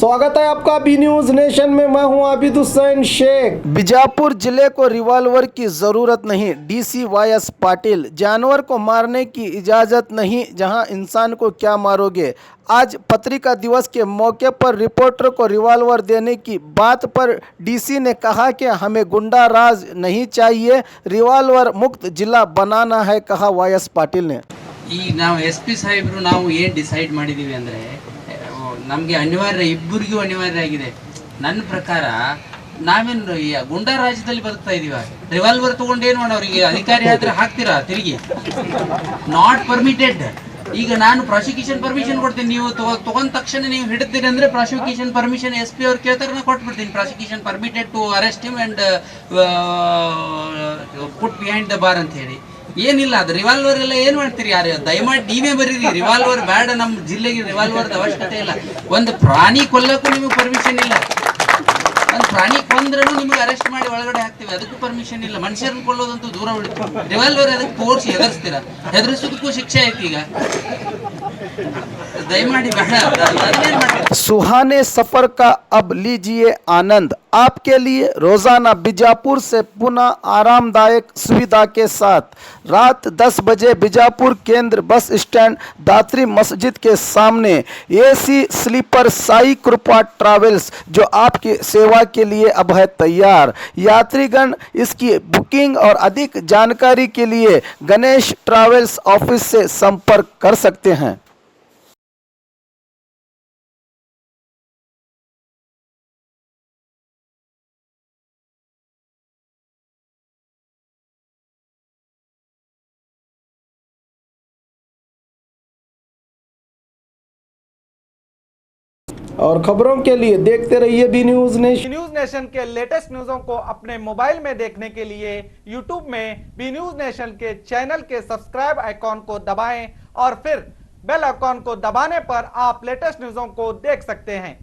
स्वागत है आपका बी न्यूज नेशन में। मैं हूं आबिद हुसैन शेख। बीजापुर जिले को रिवॉल्वर की जरूरत नहीं, डीसी वाईएस पाटिल। जानवर को मारने की इजाजत नहीं, जहां इंसान को क्या मारोगे। आज पत्रिका दिवस के मौके पर रिपोर्टर को रिवॉल्वर देने की बात पर डीसी ने कहा कि हमें गुंडा राज नहीं चाहिए, रिवॉल्वर मुक्त जिला बनाना है, कहा वाईएस पाटिल ने। ಈಗ ನಾವು ಎಸ್ ಪಿ ಸಾಹೇಬರು ನಾವು ಏನು ಡಿಸೈಡ್ ಮಾಡಿದ್ದೀವಿ ಅಂದರೆ ನಮಗೆ ಅನಿವಾರ್ಯ, ಇಬ್ಬರಿಗೂ ಅನಿವಾರ್ಯ ಆಗಿದೆ. ನನ್ನ ಪ್ರಕಾರ ನಾವೇನು ಗುಂಡಾ ರಾಜ್ಯದಲ್ಲಿ ಬದುಕ್ತಾ ಇದೀವ. ರಿವಾಲ್ವರ್ ತಗೊಂಡೇನು ಮಾಡೋರಿಗೆ ಅಧಿಕಾರಿ ಹತ್ರ ಹಾಕ್ತೀರಾ ತಿರುಗಿ? Not permitted. ಈಗ ನಾನು ಪ್ರಾಸಿಕ್ಯೂಷನ್ ಪರ್ಮಿಷನ್ ಕೊಡ್ತೀನಿ, ನೀವು ತಗೊಂಡ ತಕ್ಷಣ ನೀವು ಹಿಡಿತೀರಿ ಅಂದರೆ ಪ್ರಾಸಿಕ್ಯೂಷನ್ ಪರ್ಮಿಷನ್ ಎಸ್ ಪಿ ಅವ್ರು ಕೇಳ್ತಾರೆ, ನಾನು ಕೊಟ್ಬಿಡ್ತೀನಿ. Prosecution permitted to arrest him and put behind the bar ಅಂತ ಹೇಳಿ. ಏನಿಲ್ಲ, ಅದು ರಿವಾಲ್ವರ್ ಎಲ್ಲ ಏನು ಮಾಡ್ತೀರಿ? ಯಾರು ದಯಮಾಡಿ ನೀವೇ ಬರೀರಿ, ರಿವಾಲ್ವರ್ ಬೇಡ, ನಮ್ಮ ಜಿಲ್ಲೆಗೆ ರಿವಾಲ್ವರ್ದ ಅವಶ್ಯಕತೆ ಇಲ್ಲ. ಒಂದು ಪ್ರಾಣಿ ಕೊಲ್ಲಕ್ಕೂ ನಿಮಗೆ ಪರ್ಮಿಷನ್ ಇಲ್ಲ. ಒಂದು ಪ್ರಾಣಿ ಕೊಂದ್ರೂ ನಿಮಗೆ ಅರೆಸ್ಟ್ ಮಾಡಿ ಒಳಗಡೆ ಹಾಕ್ತೀವಿ, ಅದಕ್ಕೂ ಪರ್ಮಿಷನ್ ಇಲ್ಲ. ಮನುಷ್ಯರನ್ನ ಕೊಲ್ಲೋದಂತೂ ದೂರ ಉಳಿತು. ರಿವಾಲ್ವರ್ ಅದಕ್ಕೆ ತೋರಿಸಿ ಹೆದರ್ಸ್ತೀರಾ? ಹೆದರ್ಸೋದಕ್ಕೂ ಶಿಕ್ಷೆ ಐತಿ. ಈಗ ದಯಮಾಡಿ ಬೇಡ. सुहाने सफर का अब लीजिए आनंद। आपके लिए रोजाना बीजापुर से पुनः आरामदायक सुविधा के साथ रात 10 बजे बीजापुर केंद्र बस स्टैंड दात्री मस्जिद के सामने एसी स्लीपर साई कृपा ट्रैवल्स जो आपकी सेवा के लिए अब है तैयार। यात्रीगण इसकी बुकिंग और अधिक जानकारी के लिए गणेश ट्रैवल्स ऑफिस से संपर्क कर सकते हैं। और खबरों के लिए देखते रहिए B news nation. News nation के लेटेस्ट न्यूज़ों को अपने मोबाइल में देखने के लिए यूट्यूब में बी न्यूज नेशन के चैनल के सब्सक्राइब आइकॉन को दबाएं और फिर बेल आइकॉन को दबाने पर आप लेटेस्ट न्यूज़ों को देख सकते हैं।